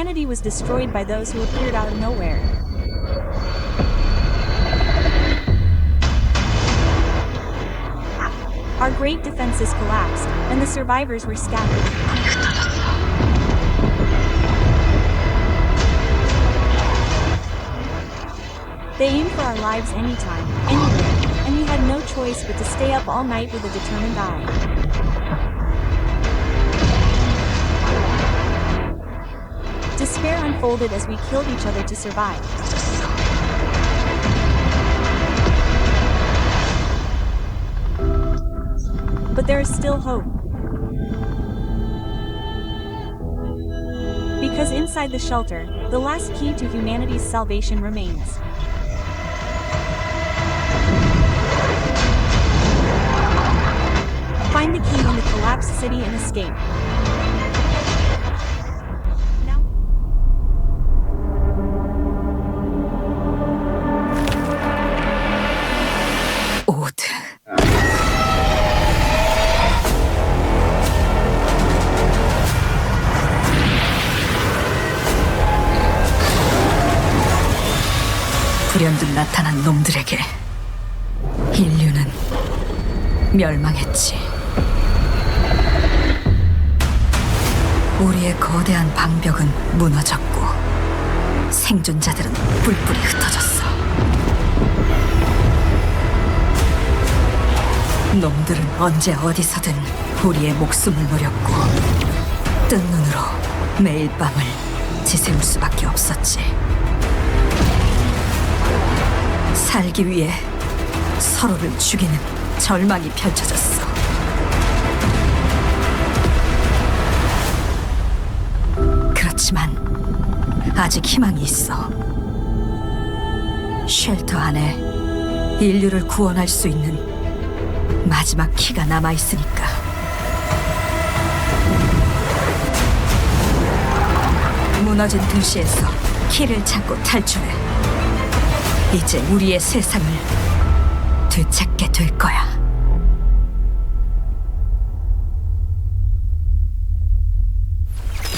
humanity was destroyed by those who appeared out of nowhere. Our great defenses collapsed, and the survivors were scattered. They aimed for our lives anytime, anywhere, and we had no choice but to stay up all night with a determined eye. Despair unfolded as we killed each other to survive. But there is still hope. Because inside the shelter, the last key to humanity's salvation remains. Find the key in the collapsed city and escape. 불현듯 나타난 놈들에게 인류는 멸망했지. 우리의 거대한 방벽은 무너졌고 생존자들은 뿔뿔이 흩어졌어. 놈들은 언제 어디서든 우리의 목숨을 노렸고 뜬 눈으로 매일 밤을 지새울 수밖에 없었지. 살기 위해 서로를 죽이는 절망이 펼쳐졌어. 그렇지만 아직 희망이 있어. 쉘터 안에 인류를 구원할 수 있는 마지막 키가 남아있으니까. 무너진 도시에서 키를 찾고 탈출해. 이제 우리의 세상을 되찾게 될 거야.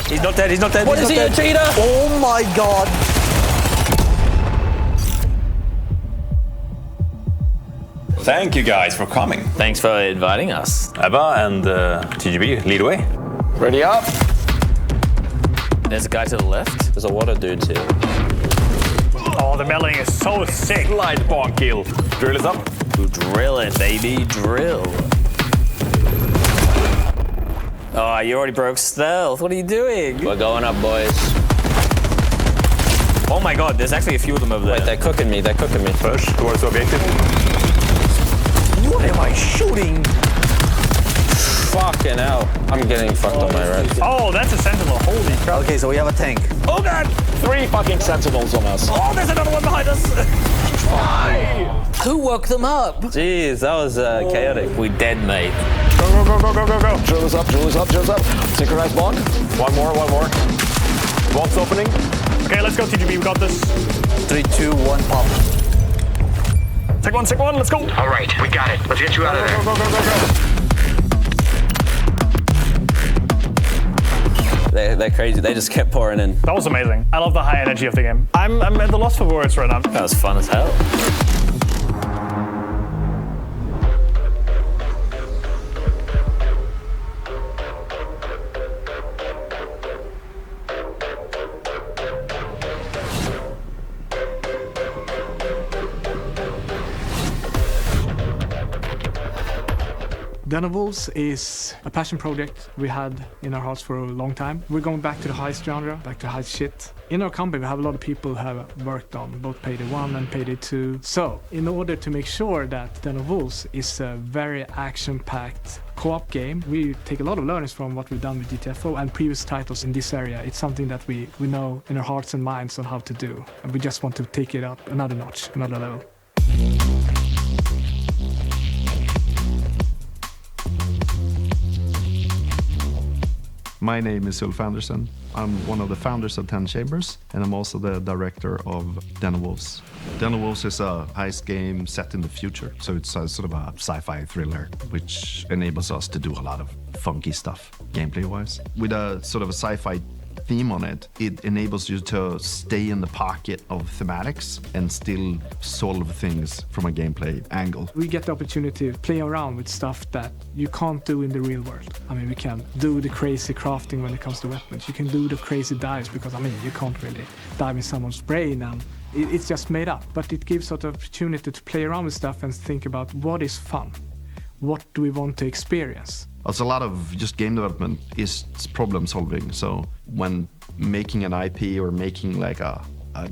He's not dead, he's not dead. What is he, a cheater? Oh my god. Thank you guys for coming. Thanks for inviting us. Ebba and TGB, lead away. Ready up. There's a guy to the left. There's a lot of dudes here. Oh, the meleeing is so sick. Light bomb kill. Drill is up. Drill it, baby, drill. Oh, you already broke stealth. What are you doing? We're going up, boys. Oh my god, there's actually a few of them over there. Wait, they're cooking me, Push towards the objective. What am I shooting? Fucking hell. I'm getting fucked on my right. Oh, that's a sentinel. Holy crap. Okay, so we have a tank. Oh god! 3 fucking sentinels on us. Oh, there's another one behind us. Who woke them up? Jeez, that was chaotic. We dead, mate. Go, go, go, go, go, go, go. Drill us up, drill us up, drill us up. Synchronized block. One more. Vault's opening. Okay, let's go, TGB. We got this. 3, 2, 1, pop. Take one, let's go. All right, we got it. Let's get you out of there. Go, go, go, go, go. They're crazy. They just kept pouring in. That was amazing. I love the high energy of the game. I'm at the loss for words right now. That was fun as hell. Den of Wolves is a passion project we had in our hearts for a long time. We're going back to the heist genre, back to heist shit. In our company, we have a lot of people who have worked on both Payday 1 and Payday 2. So, in order to make sure that Den of Wolves is a very action-packed co-op game, we take a lot of learnings from what we've done with GTFO and previous titles in this area. It's something that we know in our hearts and minds on how to do. And we just want to take it up another notch, another level. My name is Ulf Anderson. I'm one of the founders of 10 Chambers, and I'm also the director of Den of Wolves. Den of Wolves is a heist game set in the future, so it's a sort of a sci-fi thriller, which enables us to do a lot of funky stuff, gameplay-wise. With a sort of a sci-fi theme on it, it enables you to stay in the pocket of thematics and still solve things from a gameplay angle. We get the opportunity to play around with stuff that you can't do in the real world. I mean, we can do the crazy crafting when it comes to weapons. You can do the crazy dives because, I mean, you can't really dive in someone's brain and it's just made up. But it gives sort of opportunity to play around with stuff and think about what is fun. What do we want to experience? Also, a lot of just game development is problem solving. So when making an IP or making like a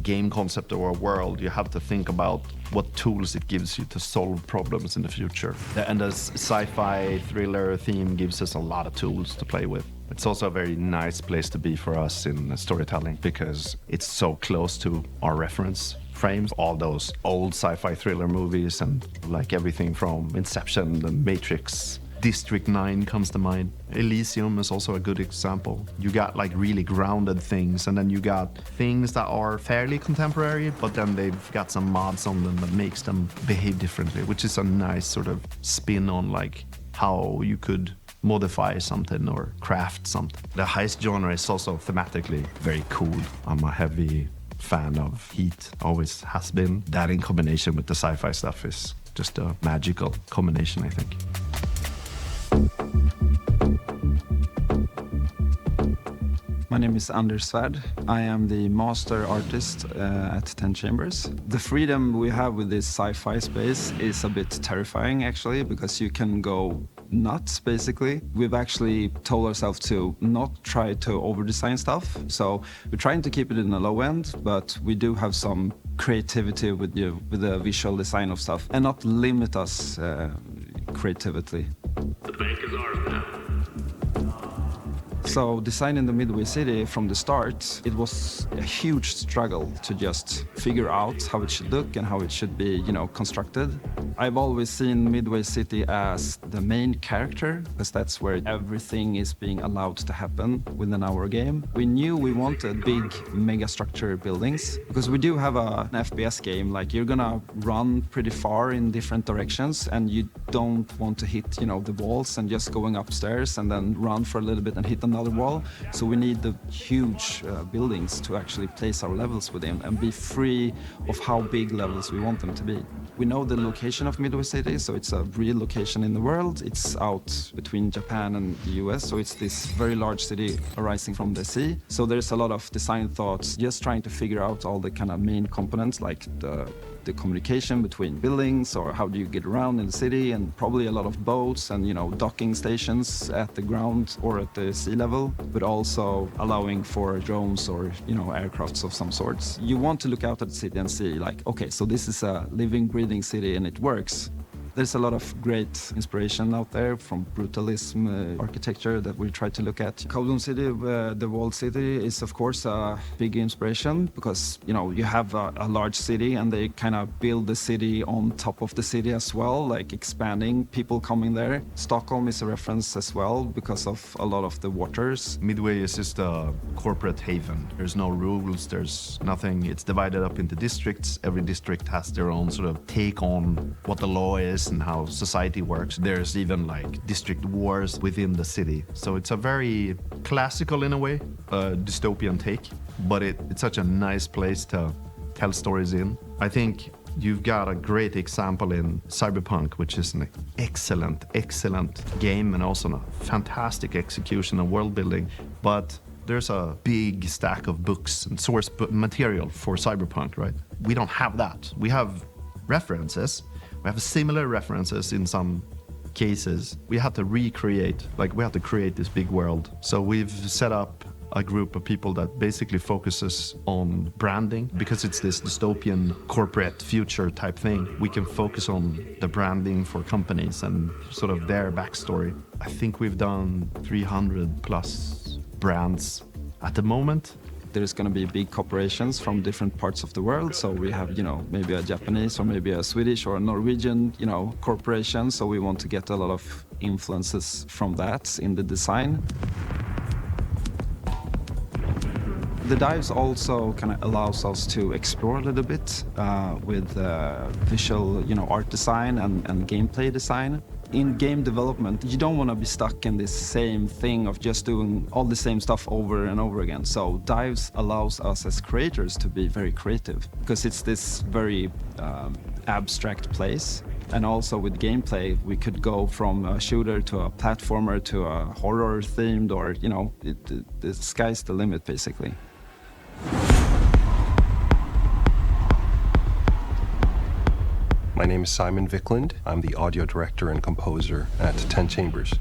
game concept or a world, you have to think about what tools it gives you to solve problems in the future. And the sci-fi thriller theme gives us a lot of tools to play with. It's also a very nice place to be for us in storytelling because it's so close to our reference frames, all those old sci-fi thriller movies and like everything from Inception, The Matrix, District 9 comes to mind. Elysium is also a good example. You got like really grounded things, and then you got things that are fairly contemporary, but then they've got some mods on them that makes them behave differently, which is a nice sort of spin on like how you could modify something or craft something. The heist genre is also thematically very cool. I'm a heavy fan of Heat, always has been. That in combination with the sci-fi stuff is just a magical combination, I think. My name is Anders Svärd. I am the master artist at 10 Chambers. The freedom we have with this sci-fi space is a bit terrifying, actually, because you can go nuts, basically. We've actually told ourselves to not try to over-design stuff. So we're trying to keep it in the low end, but we do have some creativity with the visual design of stuff and not limit us creatively. The bank is ours now. So designing the Midway City from the start, it was a huge struggle to just figure out how it should look and how it should be, constructed. I've always seen Midway City as the main character, because that's where everything is being allowed to happen within our game. We knew we wanted big megastructure buildings, because we do have an FPS game, like you're gonna run pretty far in different directions, and you don't want to hit, the walls and just going upstairs and then run for a little bit and hit another wall. So we need the huge buildings to actually place our levels within and be free of how big levels we want them to be. We know the location of Midway City, so it's a real location in the world. It's out between Japan and the US, so it's this very large city arising from the sea. So there's a lot of design thoughts, just trying to figure out all the kind of main components, like the communication between buildings, or how do you get around in the city, and probably a lot of boats and docking stations at the ground or at the sea level, but also allowing for drones or aircrafts of some sorts. You want to look out at the city and see like, okay, so this is a living, breathing city and it works. There's a lot of great inspiration out there from brutalism architecture that we try to look at. Kowloon City, the walled city, is of course a big inspiration because you have a large city and they kind of build the city on top of the city as well, like expanding, people coming there. Stockholm is a reference as well because of a lot of the waters. Midway is just a corporate haven. There's no rules, there's nothing. It's divided up into districts. Every district has their own sort of take on what the law is and how society works. There's even like district wars within the city. So it's a very classical, in a way, dystopian take, but it's such a nice place to tell stories in. I think you've got a great example in Cyberpunk, which is an excellent game and also a fantastic execution of world building. But there's a big stack of books and source material for Cyberpunk, right? We don't have that. We have references. We have similar references in some cases. We had to recreate, we had to create this big world. So we've set up a group of people that basically focuses on branding. Because it's this dystopian corporate future type thing, we can focus on the branding for companies and sort of their backstory. I think we've done 300 plus brands at the moment. There's going to be big corporations from different parts of the world. So we have, maybe a Japanese or maybe a Swedish or a Norwegian, corporation. So we want to get a lot of influences from that in the design. The dives also kind of allows us to explore a little bit with visual, art design and gameplay design. In game development, you don't want to be stuck in this same thing of just doing all the same stuff over and over again. So Dives allows us as creators to be very creative because it's this very abstract place. And also with gameplay, we could go from a shooter to a platformer to a horror themed, or, you know, the sky's the limit basically. My name is Simon Viklund. I'm the audio director and composer at 10 Chambers.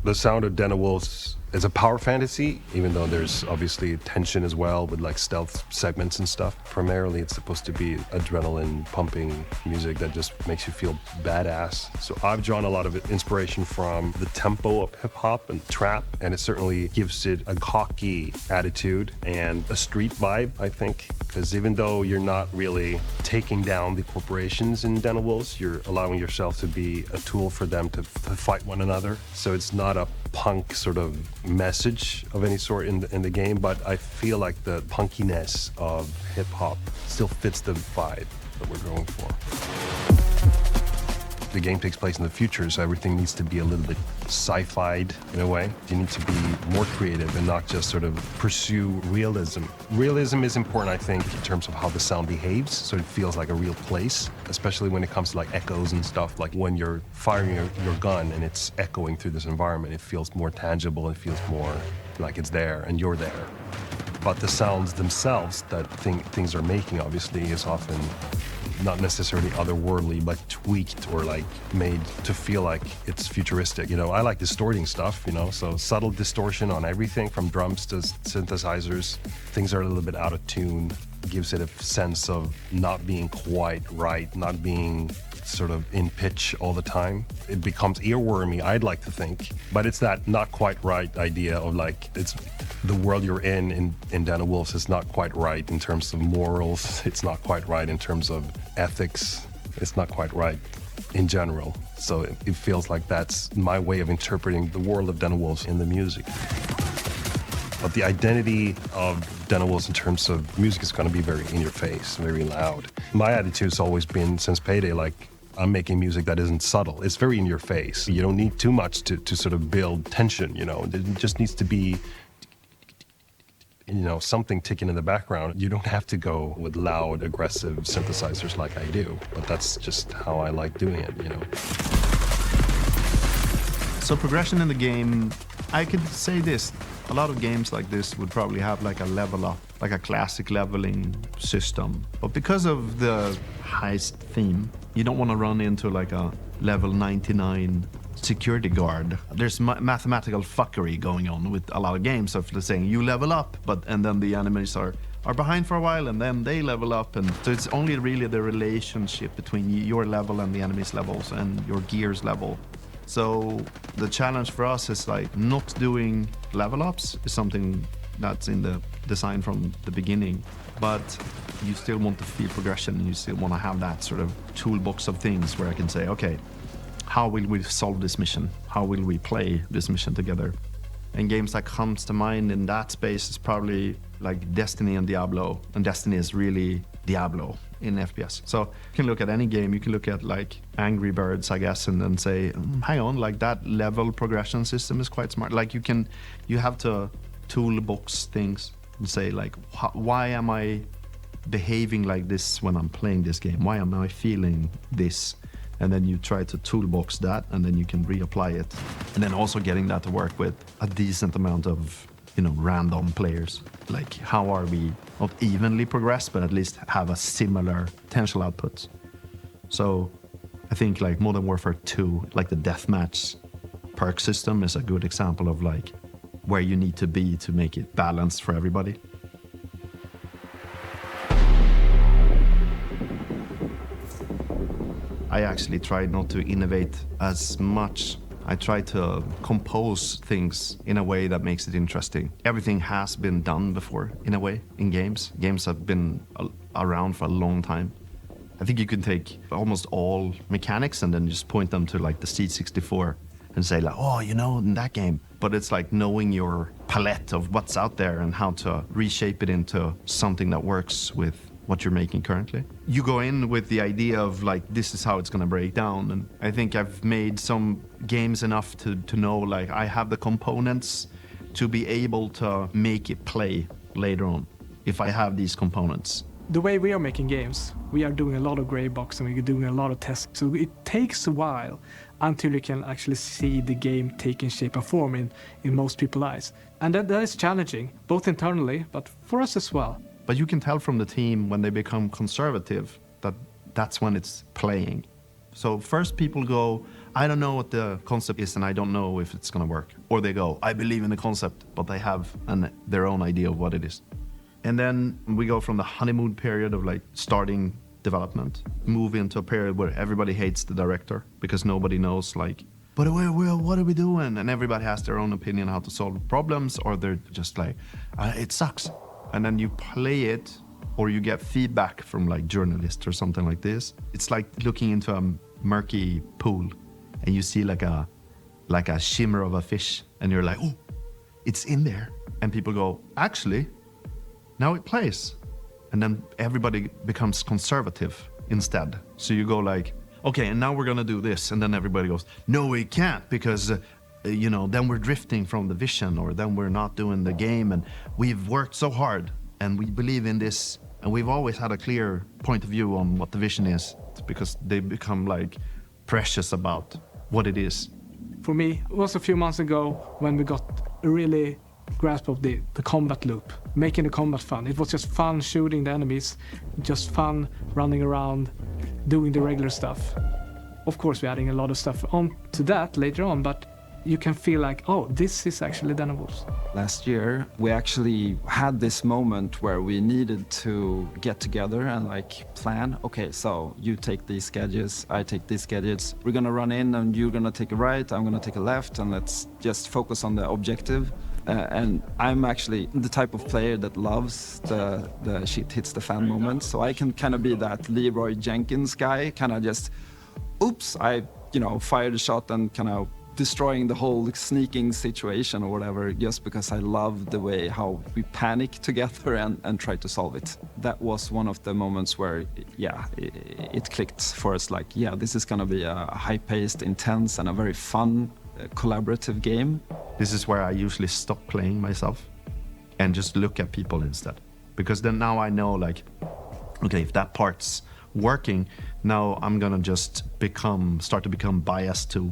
The sound of Den of Wolves is a power fantasy, even though there's obviously tension as well with like stealth segments and stuff. Primarily, it's supposed to be adrenaline pumping music that just makes you feel badass. So I've drawn a lot of inspiration from the tempo of hip hop and trap, and it certainly gives it a cocky attitude and a street vibe, I think. Because even though you're not really taking down the corporations in Den of Wolves, you're allowing yourself to be a tool for them to fight one another. So it's not a punk sort of message of any sort in the game, but I feel like the punkiness of hip hop still fits the vibe that we're going for. The game takes place in the future, so everything needs to be a little bit sci-fi'd in a way. You need to be more creative and not just sort of pursue realism. Realism is important, I think, in terms of how the sound behaves, so it feels like a real place, especially when it comes to like echoes and stuff. Like when you're firing your gun and it's echoing through this environment, it feels more tangible, it feels more like it's there and you're there. But the sounds themselves that things are making, obviously, is often not necessarily otherworldly, but tweaked or like made to feel like it's futuristic. You know, I like distorting stuff, you know, so subtle distortion on everything from drums to synthesizers. Things are a little bit out of tune, gives it a sense of not being quite right, not being sort of in pitch all the time. It becomes earwormy, I'd like to think, but it's that not quite right idea of like, it's the world you're in Den of Wolves is not quite right in terms of morals, it's not quite right in terms of ethics, it's not quite right in general. So it feels like that's my way of interpreting the world of Den of Wolves in the music. But the identity of Den of Wolves in terms of music is going to be very in your face, very loud. My attitude's always been, since Payday, like, I'm making music that isn't subtle. It's very in your face. You don't need too much to sort of build tension, you know. It just needs to be, you know, something ticking in the background. You don't have to go with loud, aggressive synthesizers like I do, but that's just how I like doing it, you know. So progression in the game, I could say this. A lot of games like this would probably have like a level up, like a classic leveling system. But because of the heist theme, you don't want to run into like a level 99 security guard. There's mathematical fuckery going on with a lot of games of saying you level up, and then the enemies are behind for a while and then they level up, and so it's only really the relationship between your level and the enemy's levels and your gear's level. So the challenge for us is like not doing level ups is something that's in the design from the beginning, but you still want to feel progression and you still want to have that sort of toolbox of things where I can say, okay, how will we solve this mission? How will we play this mission together? And games that comes to mind in that space is probably like Destiny and Diablo, and Destiny is really Diablo in FPS. So you can look at any game, you can look at like Angry Birds, I guess, and then say, hang on, like that level progression system is quite smart. Like you have to toolbox things and say like, why am I behaving like this when I'm playing this game? Why am I feeling this? And then you try to toolbox that, and then you can reapply it. And then also getting that to work with a decent amount of, you know, random players. Like, how are we not evenly progressed, but at least have a similar potential output? So I think like Modern Warfare 2, like the deathmatch perk system is a good example of like where you need to be to make it balanced for everybody. I actually tried not to innovate as much. I try to compose things in a way that makes it interesting. Everything has been done before, in a way, in games. Games have been around for a long time. I think you can take almost all mechanics and then just point them to like the C64 and say like, oh, you know, in that game. But it's like knowing your palette of what's out there and how to reshape it into something that works with what you're making currently. You go in with the idea of like, this is how it's gonna break down. And I think I've made some games enough to know like I have the components to be able to make it play later on if I have these components. The way we are making games, we are doing a lot of gray box and we're doing a lot of tests. So it takes a while until you can actually see the game taking shape and form in most people's eyes. And that is challenging, both internally, but for us as well. But you can tell from the team when they become conservative that that's when it's playing. So first people go, I don't know what the concept is and I don't know if it's gonna work. Or they go, I believe in the concept, but they have their own idea of what it is. And then we go from the honeymoon period of like starting development, move into a period where everybody hates the director because nobody knows like, but what are we doing? And everybody has their own opinion how to solve problems, or they're just like, it sucks. And then you play it, or you get feedback from like journalists or something like this. It's like looking into a murky pool and you see like a shimmer of a fish and you're like, oh, it's in there. And people go, actually, now it plays. And then everybody becomes conservative instead. So you go like, okay, and now we're gonna do this. And then everybody goes, no, we can't, because then we're drifting from the vision, or then we're not doing the game. And we've worked so hard and we believe in this. And we've always had a clear point of view on what the vision is, because they become like precious about what it is. For me, it was a few months ago when we got a really grasp of the combat loop, making the combat fun. It was just fun shooting the enemies, just fun running around, doing the regular stuff. Of course, we're adding a lot of stuff on to that later on, but you can feel like, oh, this is actually Wolves. Last year, we actually had this moment where we needed to get together and like plan, okay, so you take these gadgets, I take these gadgets, we're gonna run in and you're gonna take a right, I'm gonna take a left, and let's just focus on the objective. And I'm actually the type of player that loves the shit hits the fan moment, so I can kind of be that Leroy Jenkins guy, kind of just, oops, I fired a shot and kind of destroying the whole sneaking situation or whatever, just because I love the way how we panic together and try to solve it. That was one of the moments where, it clicked for us, like, this is gonna be a high-paced, intense, and a very fun, collaborative game. This is where I usually stop playing myself and just look at people instead. Because then now I know, like, okay, if that part's working, now I'm gonna just start to become biased to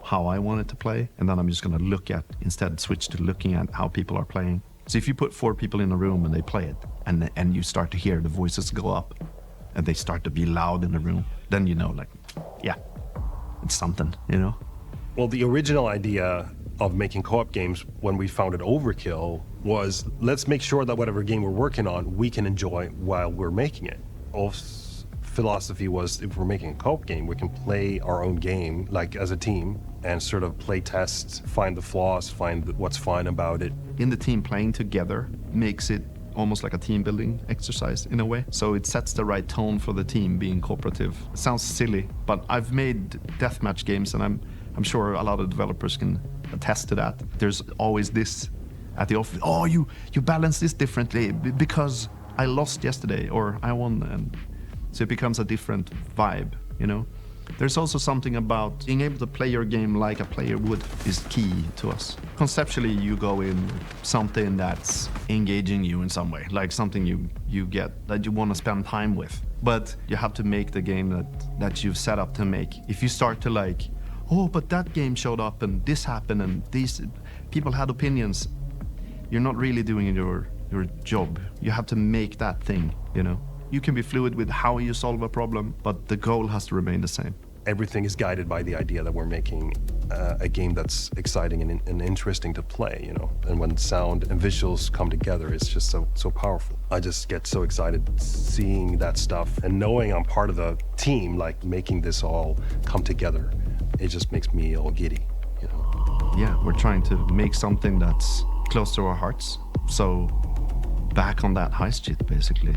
how I want it to play. And then I'm just gonna switch to looking at how people are playing. So if you put 4 people in a room and they play it, and you start to hear the voices go up and they start to be loud in the room, then you know, like, it's something, Well, the original idea of making co-op games when we founded Overkill was, let's make sure that whatever game we're working on, we can enjoy while we're making it. Ulf's philosophy was, if we're making a co-op game, we can play our own game, like as a team, and sort of play test, find the flaws, find what's fine about it. In the team, playing together makes it almost like a team building exercise in a way. So it sets the right tone for the team being cooperative. It sounds silly, but I've made deathmatch games, and I'm sure a lot of developers can attest to that. There's always this at the office, oh, you balance this differently because I lost yesterday or I won. And so it becomes a different vibe, There's also something about being able to play your game like a player would is key to us. Conceptually, you go in something that's engaging you in some way, like something you get that you want to spend time with. But you have to make the game that you've set up to make. If you start to like, oh, but that game showed up and this happened and these people had opinions, you're not really doing your job. You have to make that thing, You can be fluid with how you solve a problem, but the goal has to remain the same. Everything is guided by the idea that we're making a game that's exciting and interesting to play, And when sound and visuals come together, it's just so powerful. I just get so excited seeing that stuff and knowing I'm part of the team, like making this all come together. It just makes me all giddy, Yeah, we're trying to make something that's close to our hearts. So back on that heist shit, basically.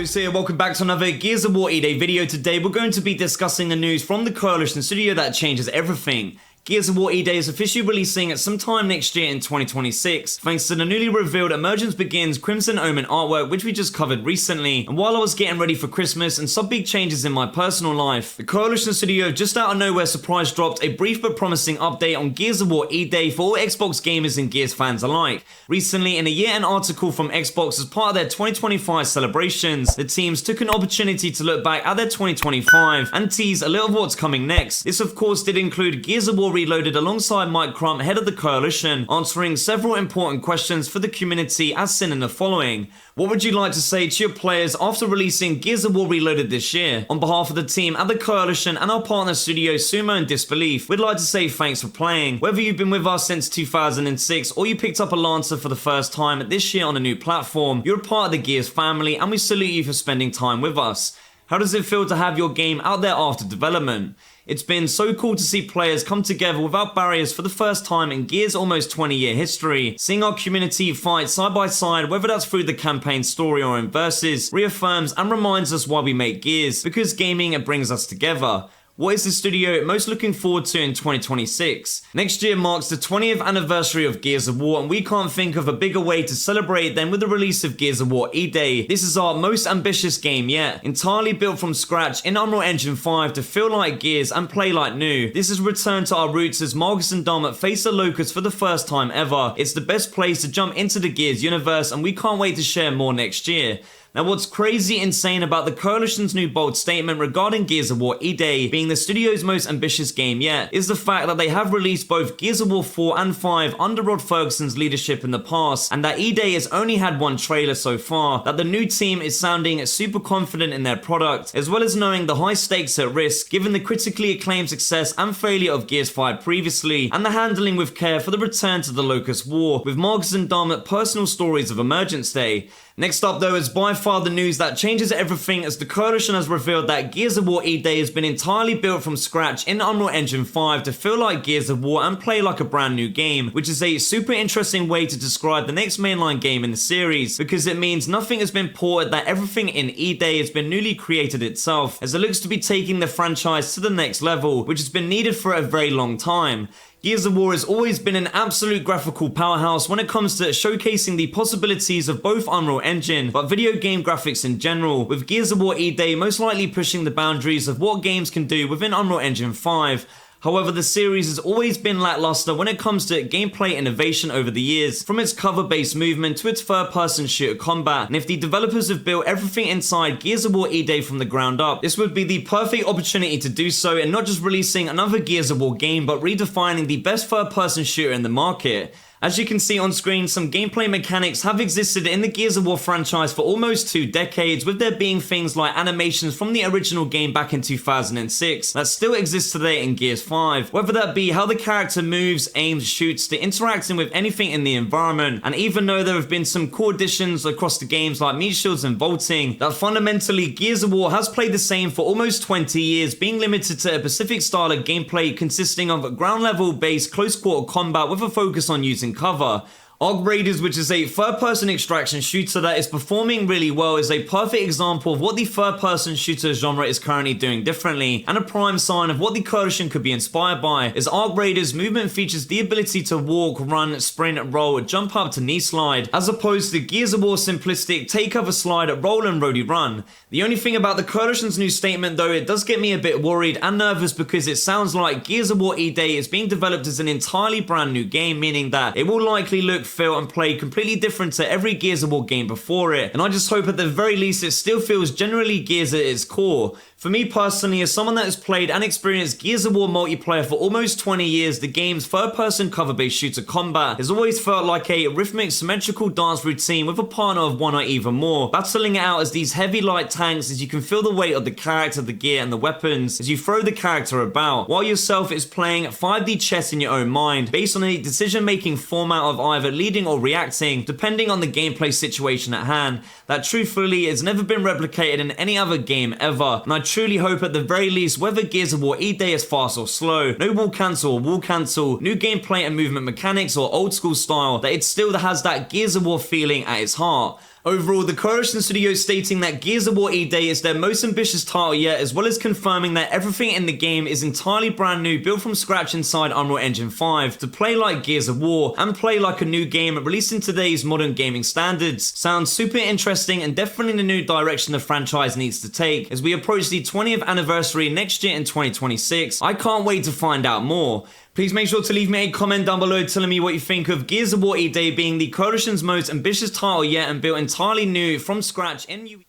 Ghost here, welcome back to another Gears of War E-Day video. Today we're going to be discussing the news from the Coalition Studio that changes everything. Gears of War E-Day is officially releasing at some time next year in 2026, thanks to the newly revealed Emergence Begins Crimson Omen artwork, which we just covered recently. And while I was getting ready for Christmas and some big changes in my personal life, the Coalition Studio just out of nowhere surprise dropped a brief but promising update on Gears of War E-Day for all Xbox gamers and Gears fans alike. Recently, in a year-end article from Xbox as part of their 2025 celebrations, the teams took an opportunity to look back at their 2025 and tease a little of what's coming next. This of course did include Gears of War Reloaded alongside Mike Crump, head of the Coalition, answering several important questions for the community as seen in the following. What would you like to say to your players after releasing Gears of War Reloaded this year? On behalf of the team at the Coalition and our partner studio Sumo and Disbelief, we'd like to say thanks for playing. Whether you've been with us since 2006 or you picked up a Lancer for the first time this year on a new platform, you're a part of the Gears family and we salute you for spending time with us. How does it feel to have your game out there after development? It's been so cool to see players come together without barriers for the first time in Gears' almost 20-year history. Seeing our community fight side by side, whether that's through the campaign story or in versus, reaffirms and reminds us why we make Gears, because gaming it brings us together. What is the studio most looking forward to in 2026? Next year marks the 20th anniversary of Gears of War, and we can't think of a bigger way to celebrate than with the release of Gears of War E-Day. This is our most ambitious game yet, entirely built from scratch in Unreal Engine 5 to feel like Gears and play like new. This is a return to our roots as Marcus and Dom face the Locust for the first time ever. It's the best place to jump into the Gears universe, and we can't wait to share more next year. Now what's crazy insane about the Coalition's new bold statement regarding Gears of War E-Day being the studio's most ambitious game yet is the fact that they have released both Gears of War 4 and 5 under Rod Ferguson's leadership in the past, and that E-Day has only had one trailer so far, that the new team is sounding super confident in their product, as well as knowing the high stakes at risk given the critically acclaimed success and failure of Gears 5 previously, and the handling with care for the return to the Locust War, with Marcus and Dom personal stories of Emergence Day. Next up though is by far the news that changes everything, as the Coalition has revealed that Gears of War E-Day has been entirely built from scratch in Unreal Engine 5 to feel like Gears of War and play like a brand new game, which is a super interesting way to describe the next mainline game in the series, because it means nothing has been ported, that everything in E-Day has been newly created itself, as it looks to be taking the franchise to the next level, which has been needed for a very long time. Gears of War has always been an absolute graphical powerhouse when it comes to showcasing the possibilities of both Unreal Engine, but video game graphics in general, with Gears of War E-Day most likely pushing the boundaries of what games can do within Unreal Engine 5. However, the series has always been lackluster when it comes to gameplay innovation over the years, from its cover-based movement to its third-person shooter combat, and if the developers have built everything inside Gears of War E-Day from the ground up, this would be the perfect opportunity to do so, and not just releasing another Gears of War game, but redefining the best third-person shooter in the market. As you can see on screen, some gameplay mechanics have existed in the Gears of War franchise for almost 2 decades, with there being things like animations from the original game back in 2006 that still exist today in Gears 5. Whether that be how the character moves, aims, shoots, to interacting with anything in the environment, and even though there have been some core additions across the games like meat shields and vaulting, that fundamentally Gears of War has played the same for almost 20 years, being limited to a specific style of gameplay consisting of ground level based close quarter combat with a focus on using cover. ARC Raiders, which is a third-person extraction shooter that is performing really well, is a perfect example of what the third-person shooter genre is currently doing differently, and a prime sign of what the Coalition could be inspired by, as ARC Raiders movement features the ability to walk, run, sprint, roll, jump up to knee slide, as opposed to Gears of War simplistic take cover slide, roll and roadie run. The only thing about the Coalition's new statement though, it does get me a bit worried and nervous, because it sounds like Gears of War E-Day is being developed as an entirely brand new game, meaning that it will likely look, feel and play completely different to every Gears of War game before it, and I just hope at the very least it still feels generally Gears at its core. For me personally, as someone that has played and experienced Gears of War multiplayer for almost 20 years, the game's third-person cover-based shooter combat has always felt like a rhythmic, symmetrical dance routine with a partner of one or even more, battling it out as these heavy light tanks as you can feel the weight of the character, the gear and the weapons as you throw the character about, while yourself is playing 5D chess in your own mind, based on a decision-making format of either leading or reacting, depending on the gameplay situation at hand, that truthfully has never been replicated in any other game ever, and I truly hope at the very least, whether Gears of War E-Day is fast or slow, no wall cancel or wall cancel, new gameplay and movement mechanics or old school style, that it still has that Gears of War feeling at its heart. Overall, the Coalition Studio stating that Gears of War E-Day is their most ambitious title yet, as well as confirming that everything in the game is entirely brand new, built from scratch inside Unreal Engine 5 to play like Gears of War and play like a new game released in today's modern gaming standards. Sounds super interesting and definitely the new direction the franchise needs to take as we approach the 20th anniversary next year in 2026. I can't wait to find out more. Please make sure to leave me a comment down below telling me what you think of Gears of War E-Day being the Coalition's most ambitious title yet and built entirely new from scratch in new.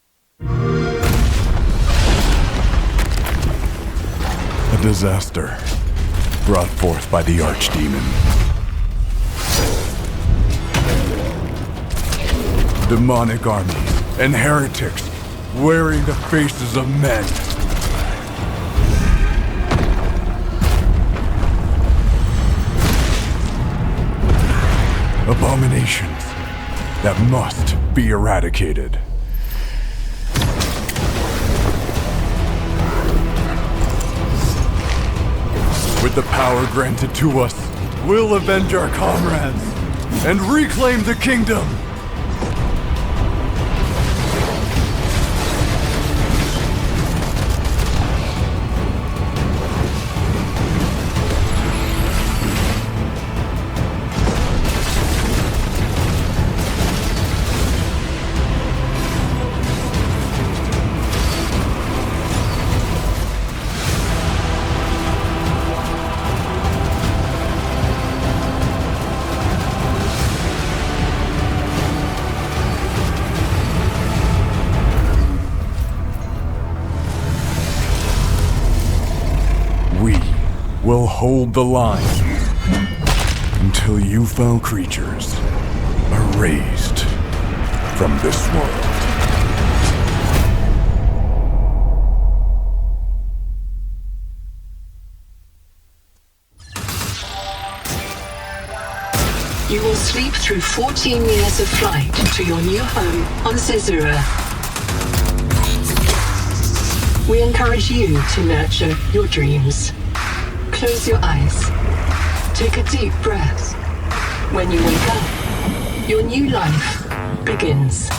A disaster brought forth by the Archdemon. Demonic armies and heretics wearing the faces of men. Abominations that must be eradicated. With the power granted to us, we'll avenge our comrades and reclaim the kingdom. We'll hold the line until you foul creatures are raised from this world. You will sleep through 14 years of flight to your new home on Caesura. We encourage you to nurture your dreams. Close your eyes. Take a deep breath. When you wake up, your new life begins.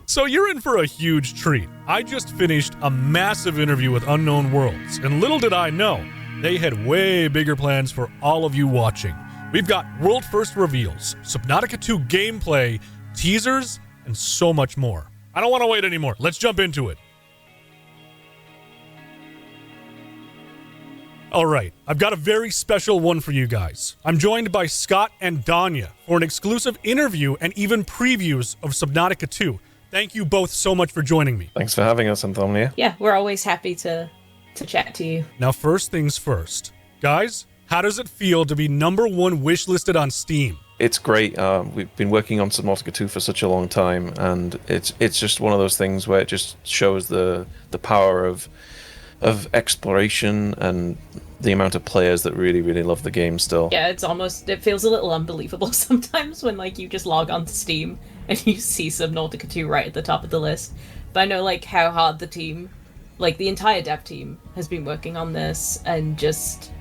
So you're in for a huge treat. I just finished a massive interview with Unknown Worlds, and little did I know, they had way bigger plans for all of you watching. We've got world first reveals, Subnautica 2 gameplay, teasers, and so much more. I don't want to wait anymore. Let's jump into it. Alright, I've got a very special one for you guys. I'm joined by Scott and Danya for an exclusive interview and even previews of Subnautica 2. Thank you both so much for joining me. Thanks for having us, Antonia. Yeah, we're always happy to chat to you. Now, first things first. Guys, how does it feel to be #1 wishlisted on Steam? It's great. We've been working on Subnautica 2 for such a long time, and it's just one of those things where it just shows the power of exploration and the amount of players that really, really love the game still. Yeah, it feels a little unbelievable sometimes when, like, you just log onto Steam and you see Subnautica 2 right at the top of the list. But I know, like, how hard the team, like, the entire dev team has been working on this, and just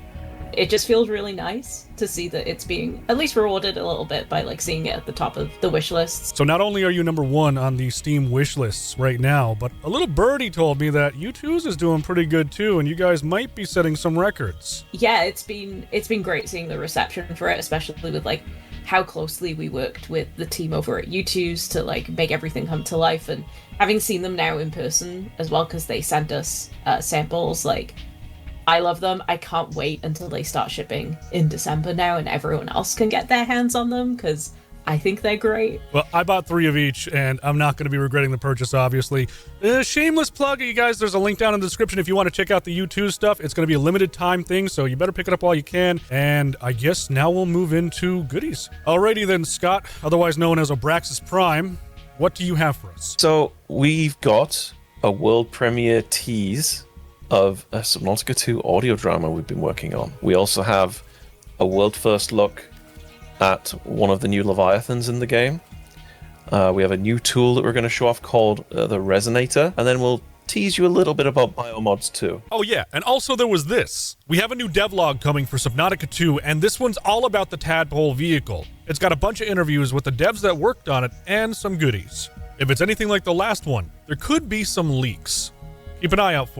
it just feels really nice to see that it's being at least rewarded a little bit by like seeing it at the top of the wish lists. So not only are you #1 on the Steam wish lists right now, but a little birdie told me that U2's is doing pretty good too, and you guys might be setting some records. Yeah, it's been great seeing the reception for it, especially with like how closely we worked with the team over at U2's to like make everything come to life, and having seen them now in person as well because they sent us samples. Like, I love them. I can't wait until they start shipping in December now and everyone else can get their hands on them because I think they're great. Well, I bought 3 of each, and I'm not going to be regretting the purchase, obviously. Shameless plug, you guys. There's a link down in the description if you want to check out the U2 stuff. It's going to be a limited time thing, so you better pick it up while you can. And I guess now we'll move into goodies. Alrighty then, Scott, otherwise known as Abraxas Prime, what do you have for us? So we've got a world premiere tease of a Subnautica 2 audio drama we've been working on. We also have a world first look at one of the new Leviathans in the game. We have a new tool that we're going to show off called the Resonator, and then we'll tease you a little bit about biomods too. Oh yeah, and also there was this. We have a new devlog coming for Subnautica 2, and this one's all about the Tadpole vehicle. It's got a bunch of interviews with the devs that worked on it and some goodies. If it's anything like the last one, there could be some leaks. Keep an eye out for it.